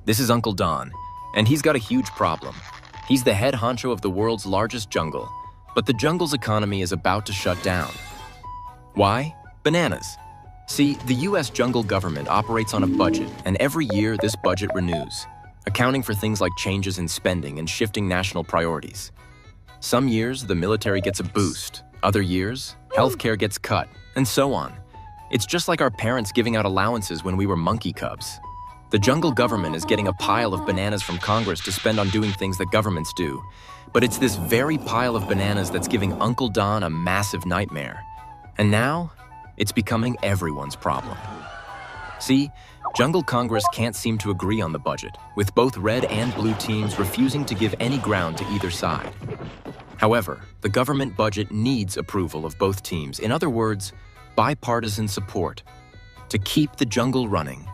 This is Uncle Don, and he's got a huge problem. He's the head honcho of the world's largest jungle, but the jungle's economy is about to shut down. Why? Bananas. See, the US jungle government operates on a budget, and every year this budget renews, accounting for things like changes in spending and shifting national priorities. Some years, the military gets a boost. Other years, healthcare gets cut, and so on. It's just like our parents giving out allowances when we were monkey cubs. The jungle government is getting a pile of bananas from Congress to spend on doing things that governments do. But it's this very pile of bananas that's giving Uncle Don a massive nightmare. And now, it's becoming everyone's problem. See, Jungle Congress can't seem to agree on the budget, with both red and blue teams refusing to give any ground to either side. However, the government budget needs approval of both teams, in other words, bipartisan support, to keep the jungle running.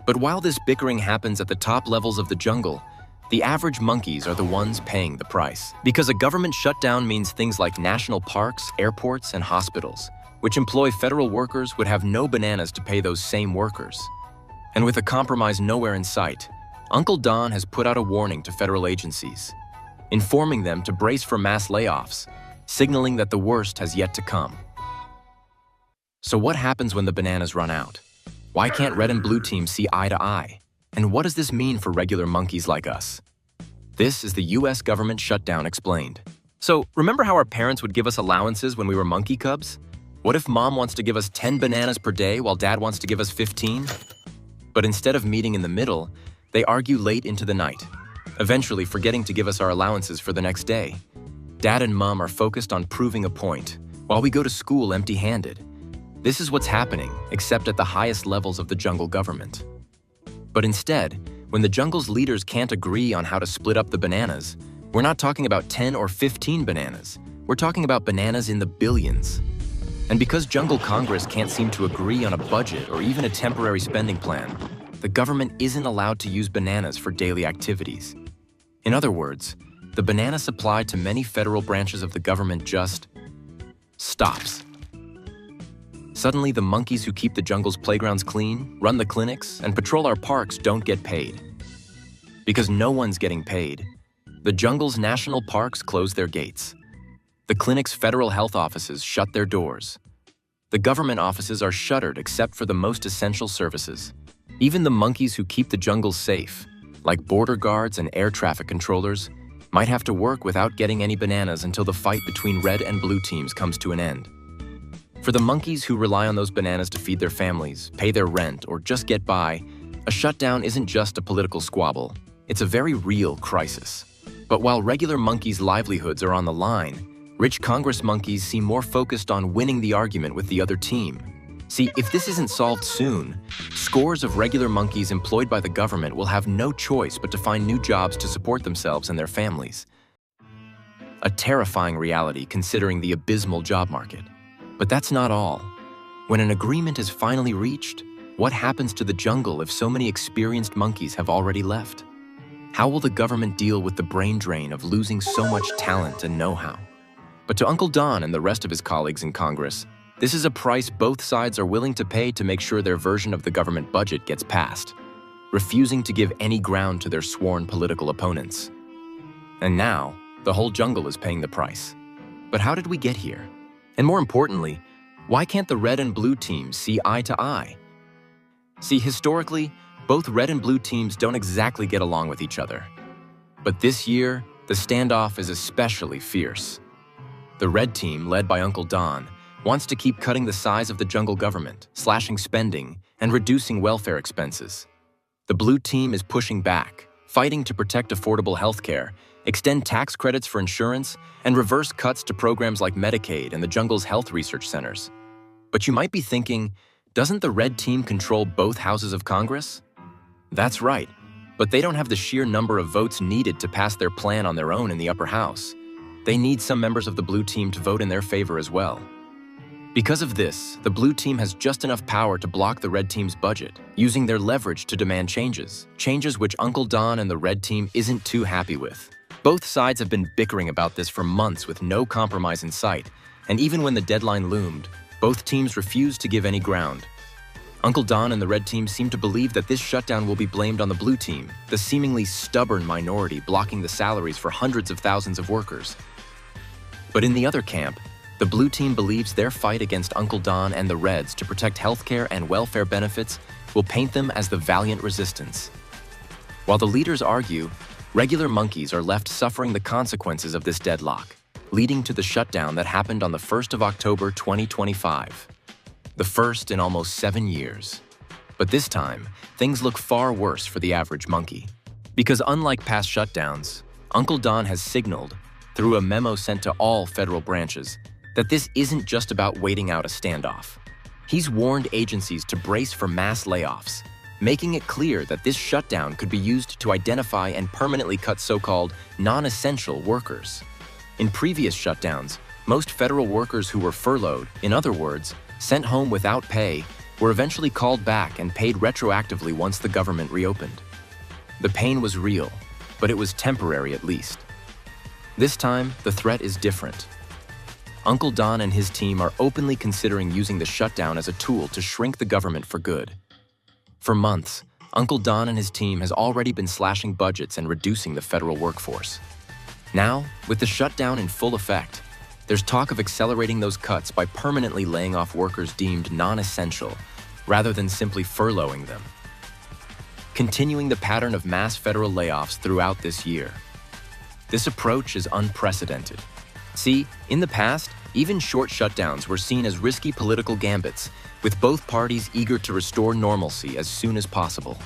But while this bickering happens at the top levels of the jungle, the average monkeys are the ones paying the price. Because a government shutdown means things like national parks, airports, and hospitals, which employ federal workers, would have no bananas to pay those same workers. And with a compromise nowhere in sight, Uncle Don has put out a warning to federal agencies, informing them to brace for mass layoffs, signaling that the worst has yet to come. So what happens when the bananas run out? Why can't red and blue teams see eye to eye? And what does this mean for regular monkeys like us? This is the US government shutdown explained. So remember how our parents would give us allowances when we were monkey cubs? What if mom wants to give us 10 bananas per day while dad wants to give us 15? But instead of meeting in the middle, they argue late into the night, eventually forgetting to give us our allowances for the next day. Dad and mom are focused on proving a point, while we go to school empty-handed. This is what's happening, except at the highest levels of the jungle government. But instead, when the jungle's leaders can't agree on how to split up the bananas, we're not talking about 10 or 15 bananas. We're talking about bananas in the billions. And because Jungle Congress can't seem to agree on a budget or even a temporary spending plan, the government isn't allowed to use bananas for daily activities. In other words, the banana supply to many federal branches of the government just stops. Suddenly, the monkeys who keep the jungle's playgrounds clean, run the clinics, and patrol our parks don't get paid. Because no one's getting paid, the jungle's national parks close their gates. The clinic's federal health offices shut their doors. The government offices are shuttered except for the most essential services. Even the monkeys who keep the jungle safe, like border guards and air traffic controllers, might have to work without getting any bananas until the fight between red and blue teams comes to an end. For the monkeys who rely on those bananas to feed their families, pay their rent, or just get by, a shutdown isn't just a political squabble. It's a very real crisis. But while regular monkeys' livelihoods are on the line, rich Congress monkeys seem more focused on winning the argument with the other team. See, if this isn't solved soon, scores of regular monkeys employed by the government will have no choice but to find new jobs to support themselves and their families. A terrifying reality considering the abysmal job market. But that's not all. When an agreement is finally reached, what happens to the jungle if so many experienced monkeys have already left? How will the government deal with the brain drain of losing so much talent and know-how? But to Uncle Don and the rest of his colleagues in Congress, this is a price both sides are willing to pay to make sure their version of the government budget gets passed, refusing to give any ground to their sworn political opponents. And now, the whole jungle is paying the price. But how did we get here? And more importantly, why can't the red and blue teams see eye to eye? See, historically, both red and blue teams don't exactly get along with each other. But this year, the standoff is especially fierce. The red team, led by Uncle Don, wants to keep cutting the size of the jungle government, slashing spending, and reducing welfare expenses. The blue team is pushing back, fighting to protect affordable healthcare, extend tax credits for insurance, and reverse cuts to programs like Medicaid and the jungle's health research centers. But you might be thinking, doesn't the red team control both houses of Congress? That's right, but they don't have the sheer number of votes needed to pass their plan on their own in the upper house. They need some members of the blue team to vote in their favor as well. Because of this, the blue team has just enough power to block the red team's budget, using their leverage to demand changes which Uncle Don and the red team isn't too happy with. Both sides have been bickering about this for months with no compromise in sight, and even when the deadline loomed, both teams refused to give any ground. Uncle Don and the red team seem to believe that this shutdown will be blamed on the blue team, the seemingly stubborn minority blocking the salaries for hundreds of thousands of workers. But in the other camp, the blue team believes their fight against Uncle Don and the Reds to protect healthcare and welfare benefits will paint them as the valiant resistance. While the leaders argue, regular monkeys are left suffering the consequences of this deadlock, leading to the shutdown that happened on the 1st of October 2025. The first in almost 7 years. But this time, things look far worse for the average monkey. Because unlike past shutdowns, Uncle Don has signaled, through a memo sent to all federal branches, that this isn't just about waiting out a standoff. He's warned agencies to brace for mass layoffs, making it clear that this shutdown could be used to identify and permanently cut so-called non-essential workers. In previous shutdowns, most federal workers who were furloughed, in other words, sent home without pay, were eventually called back and paid retroactively once the government reopened. The pain was real, but it was temporary at least. This time, the threat is different. Uncle Don and his team are openly considering using the shutdown as a tool to shrink the government for good. For months, Uncle Don and his team has already been slashing budgets and reducing the federal workforce. Now, with the shutdown in full effect, there's talk of accelerating those cuts by permanently laying off workers deemed non-essential, rather than simply furloughing them. Continuing the pattern of mass federal layoffs throughout this year. This approach is unprecedented. See, in the past, even short shutdowns were seen as risky political gambits, with both parties eager to restore normalcy as soon as possible.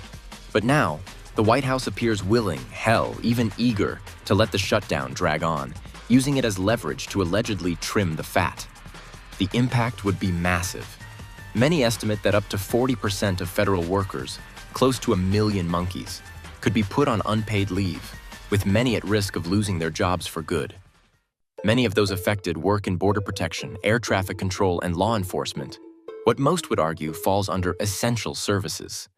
But now, the White House appears willing, hell, even eager, to let the shutdown drag on, using it as leverage to allegedly trim the fat. The impact would be massive. Many estimate that up to 40% of federal workers, close to 1 million monkeys, could be put on unpaid leave, with many at risk of losing their jobs for good. Many of those affected work in border protection, air traffic control, and law enforcement, what most would argue falls under essential services.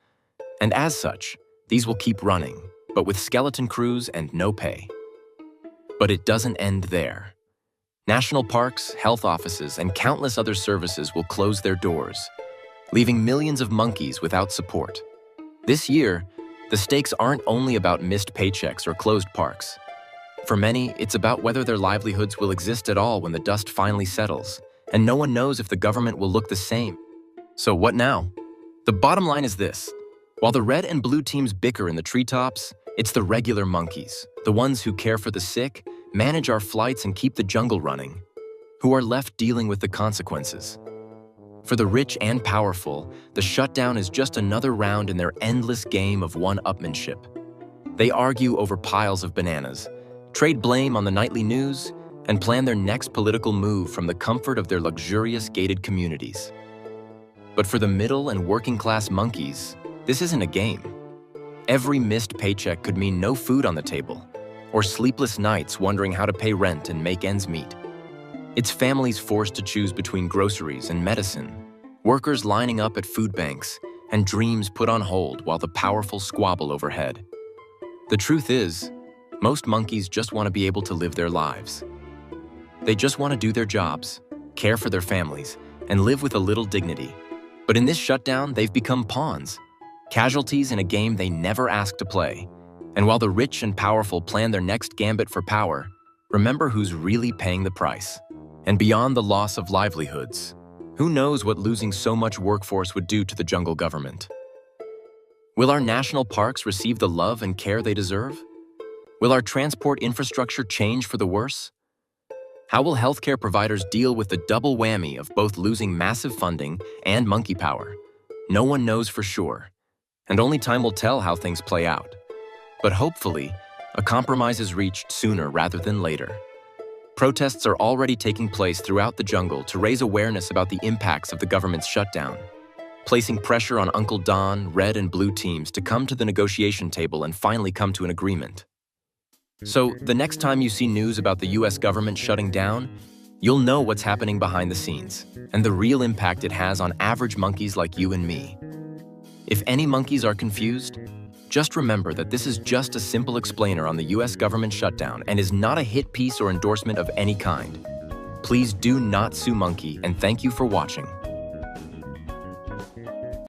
And as such, these will keep running, but with skeleton crews and no pay. But it doesn't end there. National parks, health offices, and countless other services will close their doors, leaving millions of monkeys without support. This year, the stakes aren't only about missed paychecks or closed parks. For many, it's about whether their livelihoods will exist at all when the dust finally settles, and no one knows if the government will look the same. So what now? The bottom line is this. While the red and blue teams bicker in the treetops, it's the regular monkeys, the ones who care for the sick, manage our flights, and keep the jungle running, who are left dealing with the consequences. For the rich and powerful, the shutdown is just another round in their endless game of one-upmanship. They argue over piles of bananas, trade blame on the nightly news, and plan their next political move from the comfort of their luxurious gated communities. But for the middle and working-class monkeys, this isn't a game. Every missed paycheck could mean no food on the table, or sleepless nights wondering how to pay rent and make ends meet. It's families forced to choose between groceries and medicine, workers lining up at food banks, and dreams put on hold while the powerful squabble overhead. The truth is, most monkeys just want to be able to live their lives. They just want to do their jobs, care for their families, and live with a little dignity. But in this shutdown, they've become pawns, casualties in a game they never asked to play. And while the rich and powerful plan their next gambit for power, remember who's really paying the price. And beyond the loss of livelihoods, who knows what losing so much workforce would do to the jungle government? Will our national parks receive the love and care they deserve? Will our transport infrastructure change for the worse? How will healthcare providers deal with the double whammy of both losing massive funding and monkey power? No one knows for sure, and only time will tell how things play out. But hopefully, a compromise is reached sooner rather than later. Protests are already taking place throughout the jungle to raise awareness about the impacts of the government's shutdown, placing pressure on Uncle Don, red and blue teams to come to the negotiation table and finally come to an agreement. So, the next time you see news about the US government shutting down, you'll know what's happening behind the scenes and the real impact it has on average monkeys like you and me. If any monkeys are confused, just remember that this is just a simple explainer on the US government shutdown and is not a hit piece or endorsement of any kind. Please do not sue Monkey, and thank you for watching.